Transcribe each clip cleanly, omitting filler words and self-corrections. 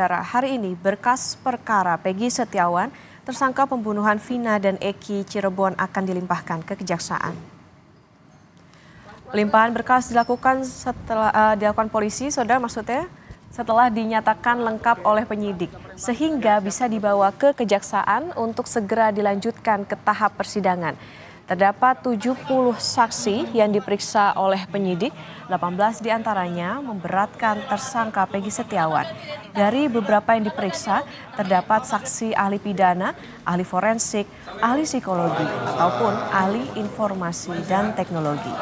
Hari ini berkas perkara Peggy Setiawan, tersangka pembunuhan Vina dan Eki Cirebon akan dilimpahkan ke Kejaksaan. Limpahan berkas dilakukan dilakukan polisi, saudara, maksudnya setelah dinyatakan lengkap oleh penyidik, sehingga bisa dibawa ke Kejaksaan untuk segera dilanjutkan ke tahap persidangan. Terdapat 70 saksi yang diperiksa oleh penyidik, 18 diantaranya memberatkan tersangka Peggy Setiawan. Dari beberapa yang diperiksa, terdapat saksi ahli pidana, ahli forensik, ahli psikologi, ataupun ahli informasi dan teknologi.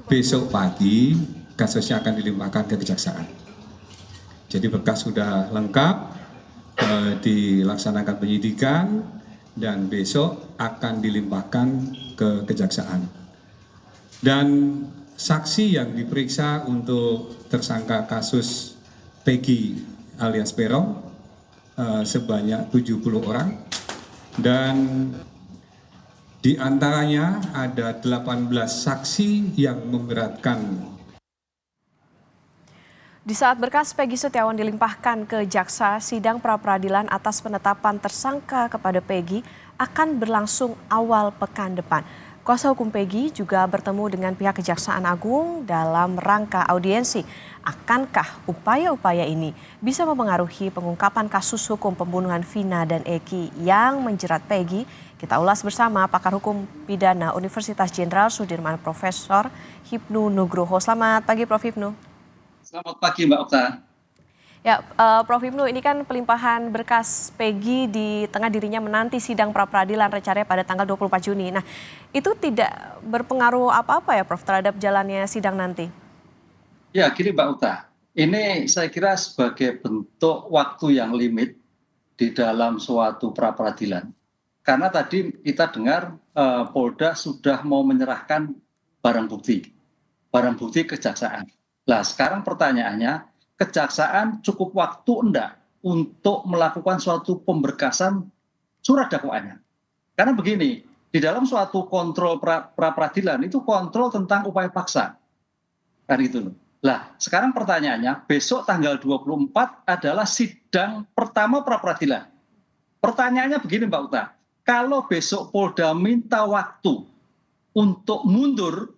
Besok pagi kasusnya akan dilimpahkan ke Kejaksaan. Jadi berkas sudah lengkap, dilaksanakan penyidikan, dan besok akan dilimpahkan ke Kejaksaan. Dan saksi yang diperiksa untuk tersangka kasus Peggy alias Peron sebanyak 70 orang, dan di antaranya ada 18 saksi yang memberatkan. Di saat berkas Peggy Setiawan dilimpahkan ke jaksa, sidang pra-peradilan atas penetapan tersangka kepada Peggy akan berlangsung awal pekan depan. Kuasa hukum Peggy juga bertemu dengan pihak Kejaksaan Agung dalam rangka audiensi. Akankah upaya-upaya ini bisa mempengaruhi pengungkapan kasus hukum pembunuhan Vina dan Eki yang menjerat Peggy? Kita ulas bersama pakar hukum pidana Universitas Jenderal Sudirman, Profesor Hipnu Nugroho. Selamat pagi, Prof. Hipnu. Selamat pagi, Mbak Okta. Ya, Prof. Hipnu, ini kan pelimpahan berkas Peggy di tengah dirinya menanti sidang pra-peradilan rencananya pada tanggal 24 Juni. Nah, itu tidak berpengaruh apa-apa ya, Prof, terhadap jalannya sidang nanti? Ya, gini Mbak Okta. Ini saya kira sebagai bentuk waktu yang limit di dalam suatu pra-peradilan. Karena tadi kita dengar Polda sudah mau menyerahkan barang bukti kejaksaan. Nah, sekarang pertanyaannya, Kejaksaan cukup waktu enggak untuk melakukan suatu pemberkasan surat dakwaannya? Karena begini, di dalam suatu kontrol pra-peradilan itu kontrol tentang upaya paksa. Kan itu loh. Nah, sekarang pertanyaannya, besok tanggal 24 adalah sidang pertama pra-peradilan. Pertanyaannya begini Mbak Uta, kalau besok Polda minta waktu untuk mundur,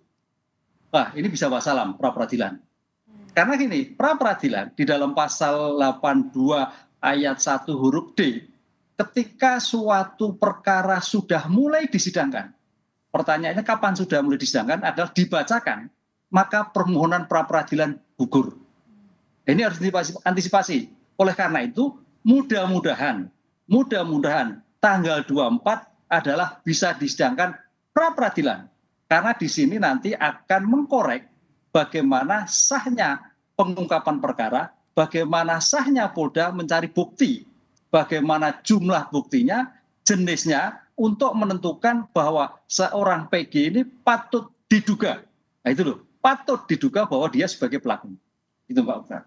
ini bisa wassalam pra-peradilan. Karena gini, pra-peradilan di dalam pasal 82 ayat 1 huruf D, ketika suatu perkara sudah mulai disidangkan, pertanyaannya kapan sudah mulai disidangkan adalah dibacakan, maka permohonan pra-peradilan gugur. Ini harus diantisipasi. Oleh karena itu, mudah-mudahan tanggal 24 adalah bisa disidangkan pra-peradilan. Karena di sini nanti akan mengkorek bagaimana sahnya pengungkapan perkara, bagaimana sahnya Polda mencari bukti, bagaimana jumlah buktinya, jenisnya, untuk menentukan bahwa seorang Peggy ini patut diduga. Nah itu loh, patut diduga bahwa dia sebagai pelaku. Itu Mbak Okta.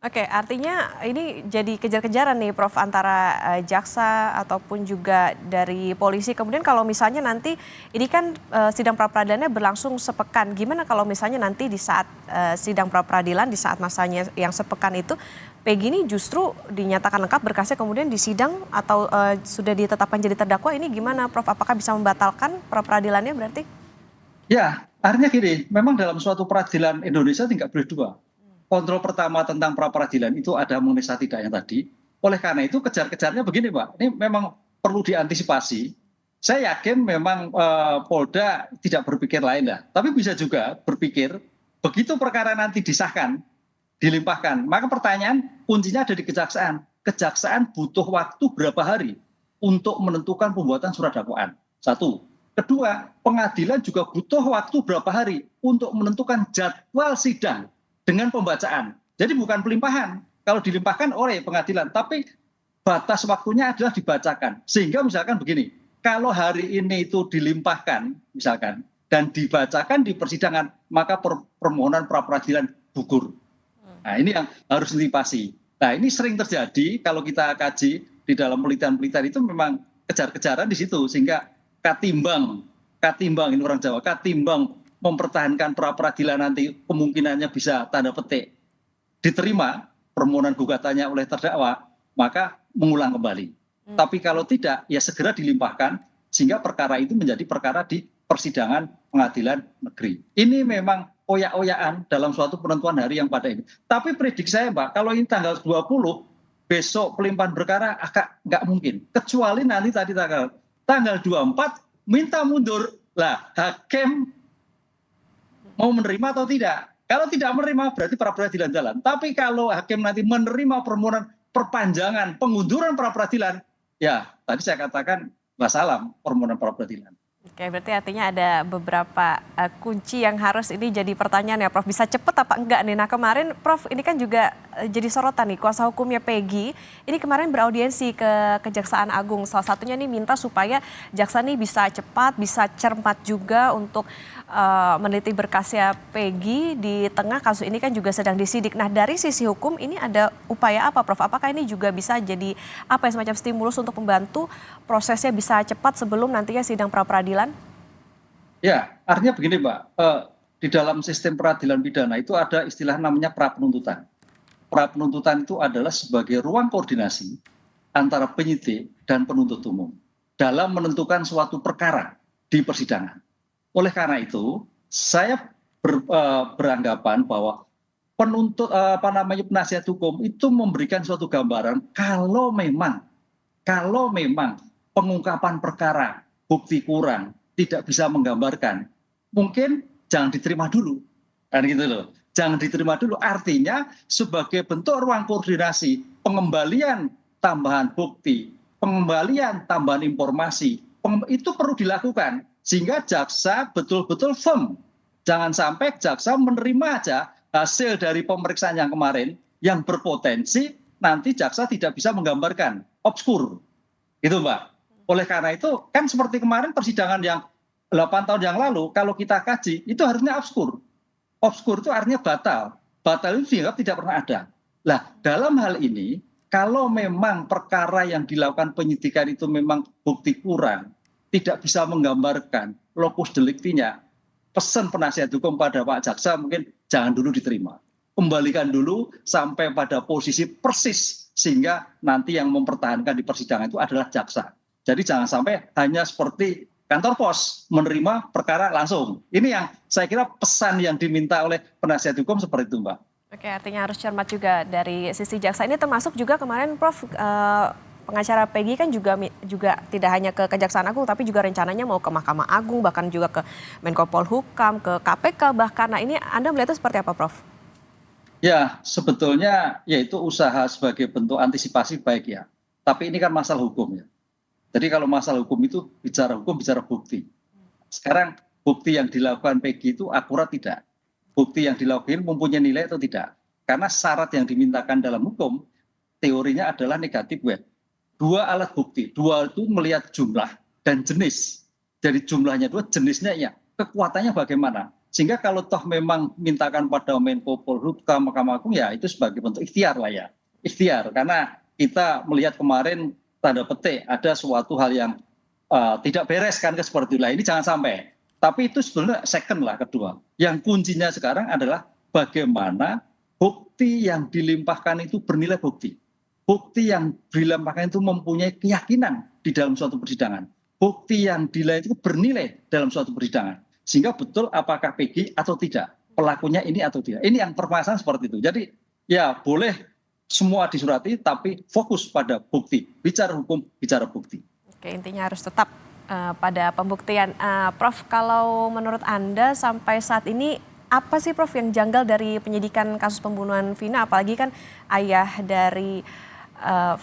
Oke, artinya ini jadi kejar-kejaran nih, Prof, antara jaksa ataupun juga dari polisi. Kemudian kalau misalnya nanti ini kan sidang pra-peradilannya berlangsung sepekan. Gimana kalau misalnya nanti di saat sidang pra-peradilan, di saat masanya yang sepekan itu, Peggy ini justru dinyatakan lengkap berkasnya kemudian disidang atau sudah ditetapkan jadi terdakwa, ini gimana, Prof? Apakah bisa membatalkan pra-peradilannya berarti? Ya, artinya gini, memang dalam suatu peradilan Indonesia tidak boleh dua. Kontrol pertama tentang pra-peradilan itu ada mengenai sah tidaknya tadi. Oleh karena itu kejar-kejarnya begini Pak, ini memang perlu diantisipasi. Saya yakin memang Polda tidak berpikir lain lah. Tapi bisa juga berpikir begitu perkara nanti disahkan, dilimpahkan. Maka pertanyaan kuncinya ada di Kejaksaan. Kejaksaan butuh waktu berapa hari untuk menentukan pembuatan surat dakwaan. Satu. Kedua, pengadilan juga butuh waktu berapa hari untuk menentukan jadwal sidang dengan pembacaan. Jadi bukan pelimpahan. Kalau dilimpahkan oleh pengadilan, tapi batas waktunya adalah dibacakan. Sehingga misalkan begini, kalau hari ini itu dilimpahkan misalkan dan dibacakan di persidangan, maka permohonan pra-peradilan gugur. Nah, ini yang harus diantisipasi. Nah, ini sering terjadi kalau kita kaji di dalam penelitian-penelitian itu memang kejar-kejaran di situ, sehingga katimbang ini orang Jawa, katimbang mempertahankan pra peradilan nanti kemungkinannya bisa tanda petik diterima permohonan gugatannya oleh terdakwa, maka mengulang kembali. Tapi kalau tidak, ya segera dilimpahkan sehingga perkara itu menjadi perkara di persidangan pengadilan negeri. Ini memang oyak-oyakan dalam suatu penentuan hari yang pada ini. Tapi prediksi saya, Mbak, kalau ini tanggal 20, besok pelimpahan perkara agak nggak mungkin. Kecuali nanti tadi tanggal 24 minta mundur. Lah, hakim mau menerima atau tidak? Kalau tidak menerima berarti pra peradilan jalan. Tapi kalau hakim nanti menerima permohonan perpanjangan pengunduran pra peradilan, ya tadi saya katakan masalah permohonan pra peradilan. Oke, berarti artinya ada beberapa kunci yang harus ini jadi pertanyaan ya Prof. Bisa cepat apa enggak nih? Nah kemarin Prof ini kan juga jadi sorotan nih, kuasa hukumnya Peggy ini kemarin beraudiensi ke Kejaksaan Agung. Salah satunya nih minta supaya jaksa nih bisa cepat, bisa cermat juga untuk meneliti berkasnya Peggy di tengah kasus ini kan juga sedang disidik. Nah dari sisi hukum ini ada upaya apa Prof? Apakah ini juga bisa jadi apa ya, semacam stimulus untuk membantu prosesnya bisa cepat sebelum nantinya sidang pra peradilan? Ya, artinya begini Mbak, di dalam sistem peradilan pidana itu ada istilah namanya pra penuntutan. Pra penuntutan itu adalah sebagai ruang koordinasi antara penyidik dan penuntut umum dalam menentukan suatu perkara di persidangan. Oleh karena itu, saya beranggapan bahwa penasihat hukum itu memberikan suatu gambaran kalau memang pengungkapan perkara bukti kurang, tidak bisa menggambarkan, mungkin jangan diterima dulu, kan gitu loh. Jangan diterima dulu, artinya sebagai bentuk ruang koordinasi, pengembalian tambahan bukti, pengembalian tambahan informasi, itu perlu dilakukan sehingga jaksa betul-betul firm. Jangan sampai jaksa menerima aja hasil dari pemeriksaan yang kemarin yang berpotensi nanti jaksa tidak bisa menggambarkan, obskur. Gitu Mbak. Oleh karena itu kan seperti kemarin persidangan yang 8 tahun yang lalu kalau kita kaji itu harusnya obskur. Obskur itu artinya batal. Batal itu dianggap tidak pernah ada. Nah dalam hal ini kalau memang perkara yang dilakukan penyidikan itu memang bukti kurang, tidak bisa menggambarkan lokus deliktinya, pesan penasihat hukum pada Pak Jaksa mungkin jangan dulu diterima. Kembalikan dulu sampai pada posisi persis sehingga nanti yang mempertahankan di persidangan itu adalah jaksa. Jadi jangan sampai hanya seperti kantor pos menerima perkara langsung. Ini yang saya kira pesan yang diminta oleh penasihat hukum seperti itu Mbak. Oke, artinya harus cermat juga dari sisi jaksa. Ini termasuk juga kemarin Prof, pengacara Peggy kan juga tidak hanya ke Kejaksaan Agung tapi juga rencananya mau ke Mahkamah Agung, bahkan juga ke Menko Polhukam, ke KPK bahkan. Nah ini Anda melihatnya seperti apa Prof? Ya sebetulnya yaitu usaha sebagai bentuk antisipasi baik ya. Tapi ini kan masalah hukum ya. Jadi kalau masalah hukum itu bicara hukum, bicara bukti. Sekarang bukti yang dilakukan Peggy itu akurat tidak? Bukti yang dilakukan mempunyai nilai atau tidak? Karena syarat yang dimintakan dalam hukum teorinya adalah negatif wet. 2 alat bukti, 2 itu melihat jumlah dan jenis. Jadi jumlahnya 2, jenisnya ya, kekuatannya bagaimana. Sehingga kalau toh memang mintakan pada Menko Polhukam, Mahkamah Agung ya itu sebagai bentuk ikhtiar lah ya. Ikhtiar, karena kita melihat kemarin tanda petik ada suatu hal yang tidak beres kan seperti itulah. Ini jangan sampai. Tapi itu sebenarnya second lah kedua. Yang kuncinya sekarang adalah bagaimana bukti yang dilimpahkan itu bernilai bukti. Bukti yang dilimpahkan itu mempunyai keyakinan di dalam suatu persidangan. Bukti yang dinilai itu bernilai dalam suatu persidangan. Sehingga betul apakah Peggy atau tidak. Pelakunya ini atau tidak. Ini yang permasalahan seperti itu. Jadi ya boleh semua disurati tapi fokus pada bukti. Bicara hukum, bicara bukti. Oke, intinya harus tetap pada pembuktian. Prof, kalau menurut Anda sampai saat ini apa sih Prof yang janggal dari penyidikan kasus pembunuhan Vina? Apalagi kan ayah dari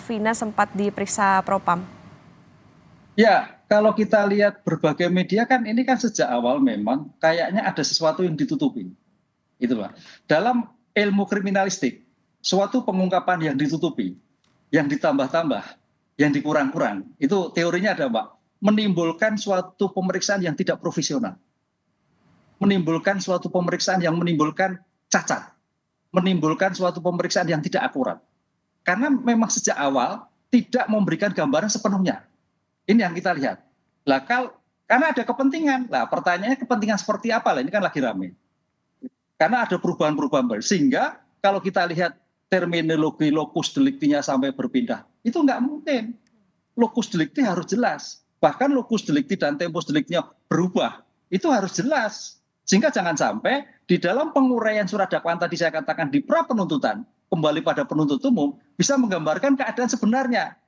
Vina sempat diperiksa Propam. Ya, kalau kita lihat berbagai media kan ini kan sejak awal memang kayaknya ada sesuatu yang ditutupi. Itulah. Dalam ilmu kriminalistik, suatu pengungkapan yang ditutupi, yang ditambah-tambah, yang dikurang-kurang, itu teorinya ada Mbak, menimbulkan suatu pemeriksaan yang tidak profesional. Menimbulkan suatu pemeriksaan yang menimbulkan cacat. Menimbulkan suatu pemeriksaan yang tidak akurat. Karena memang sejak awal tidak memberikan gambaran sepenuhnya. Ini yang kita lihat. Lah Karena ada kepentingan. Nah, pertanyaannya kepentingan seperti apa lah? Ini kan lagi rame. Karena ada perubahan-perubahan baru. Sehingga kalau kita lihat terminologi lokus deliktinya sampai berpindah, itu nggak mungkin. Lokus delikti harus jelas. Bahkan lokus delikti dan tempus deliktinya berubah. Itu harus jelas. Sehingga jangan sampai di dalam penguraian surat dakwaan tadi saya katakan di pra penuntutan, kembali pada penuntut umum, bisa menggambarkan keadaan sebenarnya.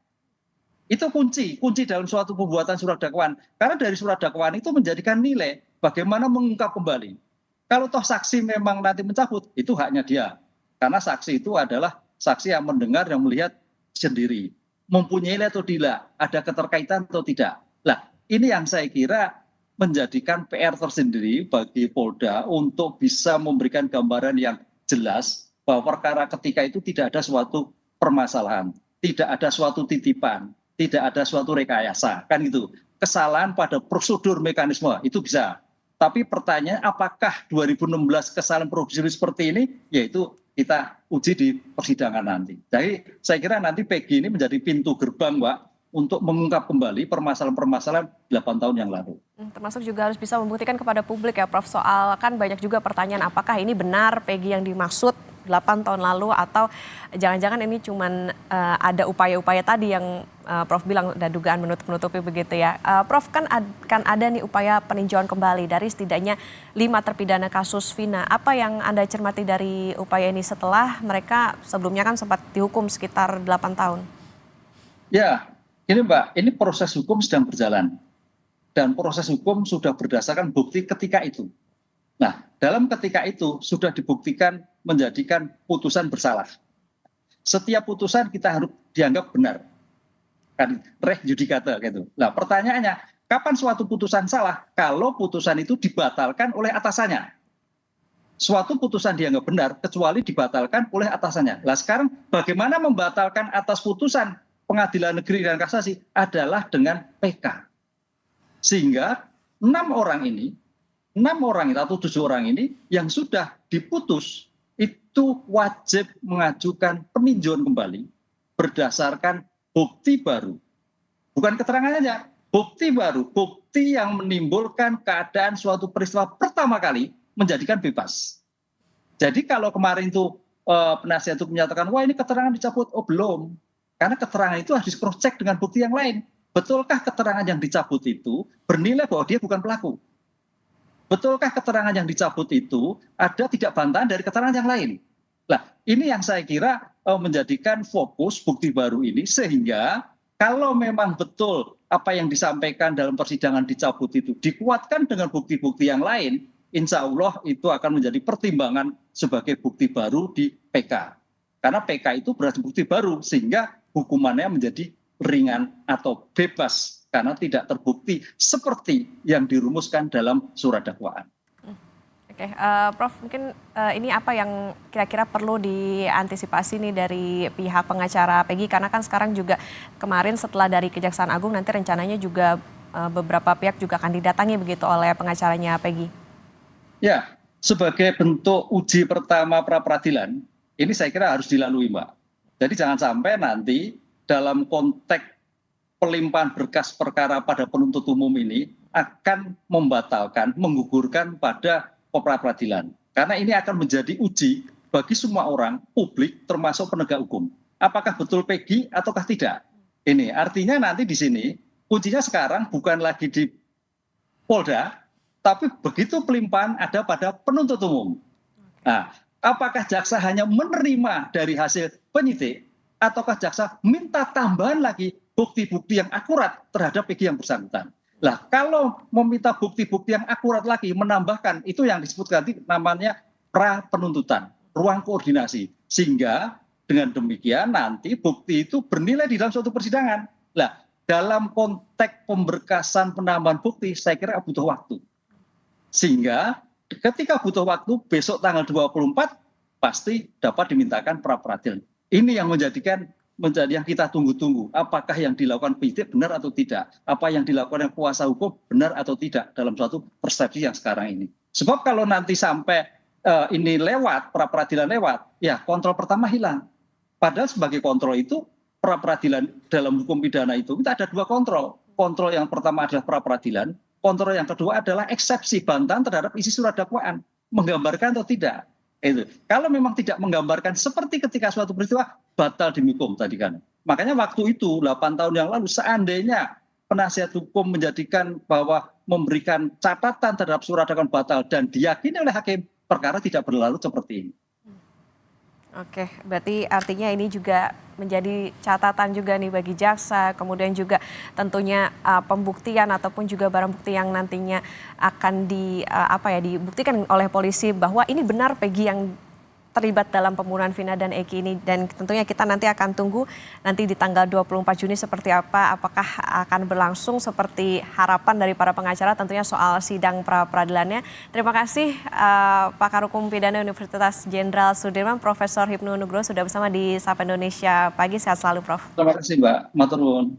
Itu kunci dalam suatu pembuatan surat dakwaan. Karena dari surat dakwaan itu menjadikan nilai bagaimana mengungkap kembali. Kalau toh saksi memang nanti mencabut, itu haknya dia. Karena saksi itu adalah saksi yang mendengar, yang melihat sendiri. Mempunyai nilai atau tidak, ada keterkaitan atau tidak. Nah, ini yang saya kira menjadikan PR tersendiri bagi Polda untuk bisa memberikan gambaran yang jelas bahwa perkara ketika itu tidak ada suatu permasalahan, tidak ada suatu titipan, tidak ada suatu rekayasa, kan gitu. Kesalahan pada prosedur mekanisme itu bisa. Tapi pertanyaan apakah 2016 kesalahan prosedur seperti ini, yaitu kita uji di persidangan nanti. Jadi saya kira nanti PG ini menjadi pintu gerbang, Mbak, untuk mengungkap kembali permasalahan-permasalahan 8 tahun yang lalu. Termasuk juga harus bisa membuktikan kepada publik ya Prof, soal kan banyak juga pertanyaan apakah ini benar PG yang dimaksud 8 tahun lalu atau jangan-jangan ini cuman ada upaya-upaya tadi yang Prof bilang ada dugaan menutup-nutupi begitu ya. Prof kan ada nih upaya peninjauan kembali dari setidaknya 5 terpidana kasus Vina. Apa yang Anda cermati dari upaya ini setelah mereka sebelumnya kan sempat dihukum sekitar 8 tahun? Ya, ini Mbak, ini proses hukum sedang berjalan. Dan proses hukum sudah berdasarkan bukti ketika itu. Nah, dalam ketika itu sudah dibuktikan menjadikan putusan bersalah. Setiap putusan kita harus dianggap benar. Kan res judicata gitu. Nah, pertanyaannya, kapan suatu putusan salah? Kalau putusan itu dibatalkan oleh atasannya. Suatu putusan dianggap benar kecuali dibatalkan oleh atasannya. Nah, sekarang bagaimana membatalkan atas putusan pengadilan negeri dan kasasi adalah dengan PK. Sehingga 6 orang atau 7 orang ini yang sudah diputus itu wajib mengajukan peninjauan kembali berdasarkan bukti baru. Bukan keterangan saja, bukti baru, bukti yang menimbulkan keadaan suatu peristiwa pertama kali menjadikan bebas. Jadi kalau kemarin itu penasihat hukum menyatakan, wah ini keterangan dicabut, oh belum. Karena keterangan itu harus cross check dengan bukti yang lain. Betulkah keterangan yang dicabut itu bernilai bahwa dia bukan pelaku? Betulkah keterangan yang dicabut itu ada tidak bantahan dari keterangan yang lain? Nah, ini yang saya kira menjadikan fokus bukti baru ini sehingga kalau memang betul apa yang disampaikan dalam persidangan dicabut itu dikuatkan dengan bukti-bukti yang lain, insya Allah itu akan menjadi pertimbangan sebagai bukti baru di PK. Karena PK itu berarti bukti baru sehingga hukumannya menjadi ringan atau bebas karena tidak terbukti seperti yang dirumuskan dalam surat dakwaan. Oke, Prof mungkin ini apa yang kira-kira perlu diantisipasi nih dari pihak pengacara Peggy karena kan sekarang juga kemarin setelah dari Kejaksaan Agung nanti rencananya juga beberapa pihak juga akan didatangi begitu oleh pengacaranya Peggy. Ya, sebagai bentuk uji pertama pra peradilan ini saya kira harus dilalui, Mbak. Jadi jangan sampai nanti dalam konteks pelimpahan berkas perkara pada penuntut umum ini akan membatalkan, menggugurkan pada pra peradilan. Karena ini akan menjadi uji bagi semua orang, publik, termasuk penegak hukum. Apakah betul Peggy ataukah tidak? Ini artinya nanti di sini kuncinya sekarang bukan lagi di Polda, tapi begitu pelimpahan ada pada penuntut umum. Nah, apakah jaksa hanya menerima dari hasil penyidik, ataukah jaksa minta tambahan lagi bukti-bukti yang akurat terhadap Peggy yang bersangkutan. Lah kalau meminta bukti-bukti yang akurat lagi menambahkan itu yang disebut nanti namanya pra penuntutan, ruang koordinasi. Sehingga dengan demikian nanti bukti itu bernilai di dalam suatu persidangan. Lah dalam konteks pemberkasan penambahan bukti saya kira butuh waktu. Sehingga ketika butuh waktu besok tanggal 24 pasti dapat dimintakan pra peradilan. Ini yang menjadi yang kita tunggu-tunggu. Apakah yang dilakukan penyidik benar atau tidak? Apa yang dilakukan yang kuasa hukum benar atau tidak dalam suatu persepsi yang sekarang ini? Sebab kalau nanti sampai ini lewat, pra peradilan lewat, ya kontrol pertama hilang. Padahal sebagai kontrol itu, pra peradilan dalam hukum pidana itu kita ada 2 kontrol. Kontrol yang pertama adalah pra peradilan, kontrol yang kedua adalah eksepsi bantahan terhadap isi surat dakwaan, menggambarkan atau tidak. Itu. Kalau memang tidak menggambarkan seperti ketika suatu peristiwa, batal demi hukum tadi kan. Makanya waktu itu 8 tahun yang lalu seandainya penasihat hukum menjadikan bahwa memberikan catatan terhadap surat dakwaan batal dan diyakini oleh hakim, perkara tidak berlarut seperti ini. Oke, berarti artinya ini juga menjadi catatan juga nih bagi jaksa, kemudian juga tentunya pembuktian ataupun juga barang bukti yang nantinya akan dibuktikan oleh polisi bahwa ini benar Peggy yang terlibat dalam pembunuhan Vina dan Eki ini, dan tentunya kita nanti akan tunggu nanti di tanggal 24 Juni seperti apa, apakah akan berlangsung seperti harapan dari para pengacara tentunya soal sidang pra-peradilannya. Terima kasih Pakar Hukum Pidana Universitas Jenderal Sudirman Profesor Hipnu Nugroho sudah bersama di Sapa Indonesia Pagi. Sehat selalu Prof. Terima kasih Mbak, matur nuwun.